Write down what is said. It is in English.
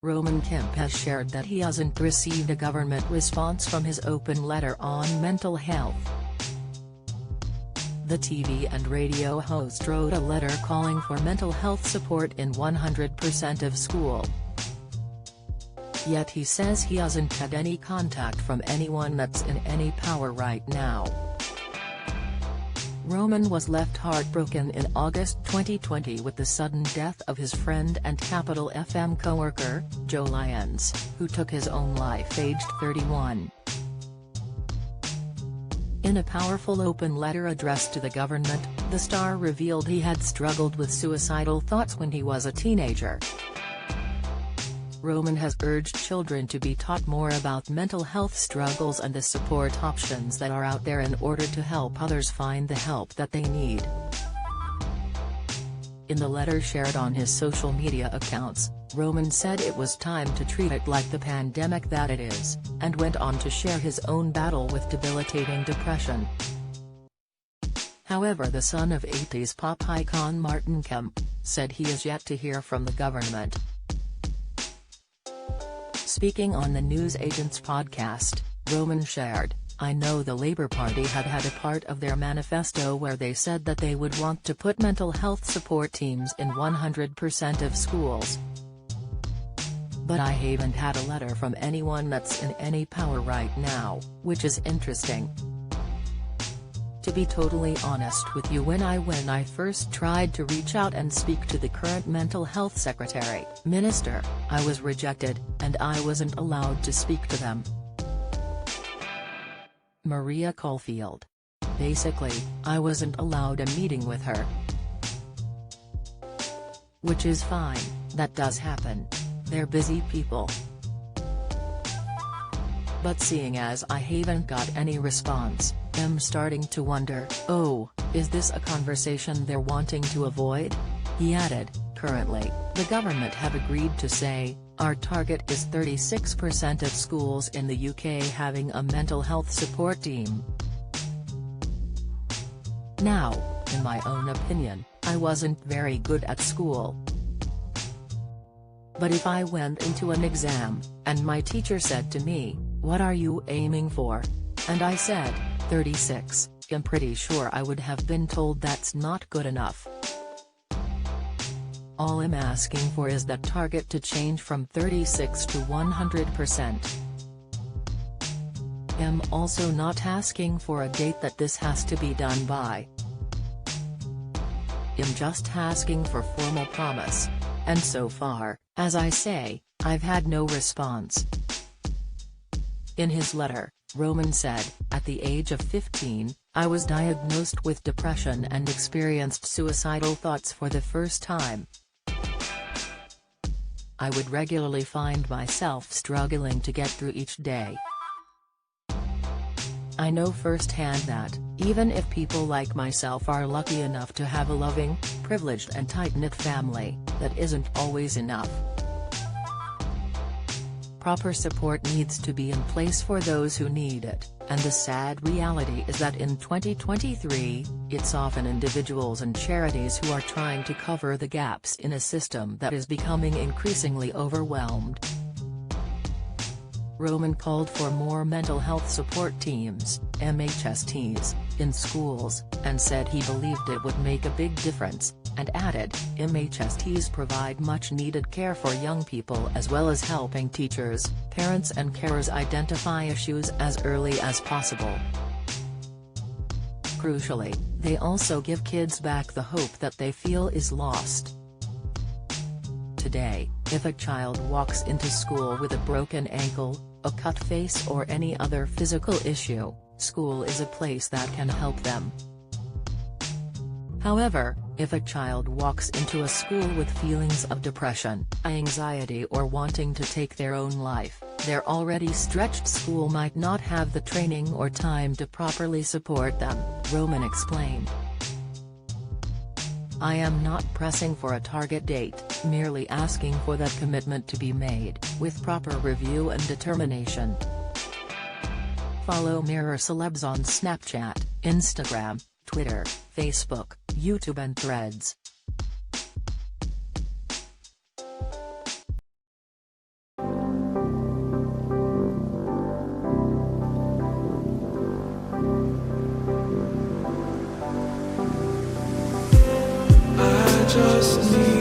Kemp has shared that he hasn't received a government response from his open letter on mental health. The TV and radio host wrote a letter calling for mental health support in 100% of school. Yet he says he hasn't had any contact from anyone that's in any power right now. Roman was left heartbroken in August 2020 with the sudden death of his friend and Capital FM co-worker, Joe Lyons, who took his own life aged 31. In a powerful open letter addressed to the government, the star revealed he had struggled with suicidal thoughts when he was a teenager. Roman has urged children to be taught more about mental health struggles and the support options that are out there in order to help others find the help that they need. In the letter shared on his social media accounts, Roman said it was time to treat it like the pandemic that it is, and went on to share his own battle with debilitating depression. However, the son of 80s pop icon Martin Kemp said he is yet to hear from the government. Speaking on the News Agents podcast, Roman shared, "I know the Labour Party had a part of their manifesto where they said that they would want to put mental health support teams in 100% of schools. But I haven't had a letter from anyone that's in any power right now, which is interesting. To be totally honest with you, when I first tried to reach out and speak to the current mental health secretary, minister, I was rejected, and I wasn't allowed to speak to them." Maria Caulfield. "Basically, I wasn't allowed a meeting with her. Which is fine, that does happen. They're busy people. But seeing as I haven't got any response, I'm starting to wonder, is this a conversation they're wanting to avoid?" He added, "Currently, the government have agreed to say, our target is 36% of schools in the UK having a mental health support team. Now, in my own opinion, I wasn't very good at school. But if I went into an exam, and my teacher said to me, 'What are you aiming for?' and I said, 36, I'm pretty sure I would have been told that's not good enough. All I'm asking for is that target to change from 36 to 100%. I'm also not asking for a date that this has to be done by. I'm just asking for formal promise. And so far, as I say, I've had no response." In his letter, Roman said, "At the age of 15, I was diagnosed with depression and experienced suicidal thoughts for the first time. I would regularly find myself struggling to get through each day. I know firsthand that, even if people like myself are lucky enough to have a loving, privileged and tight-knit family, that isn't always enough. Proper support needs to be in place for those who need it, and the sad reality is that in 2023, it's often individuals and charities who are trying to cover the gaps in a system that is becoming increasingly overwhelmed." Roman called for more mental health support teams, MHSTs, in schools, and said he believed it would make a big difference, and added, MHSTs provide much-needed care for young people as well as helping teachers, parents and carers identify issues as early as possible. Crucially, they also give kids back the hope that they feel is lost. Today, if a child walks into school with a broken ankle, a cut face or any other physical issue, school is a place that can help them. However, if a child walks into a school with feelings of depression, anxiety or wanting to take their own life, their already stretched school might not have the training or time to properly support them, Roman explained. "I am not pressing for a target date, merely asking for that commitment to be made, with proper review and determination." Follow Mirror Celebs on Snapchat, Instagram, Twitter, Facebook, YouTube and Threads. just need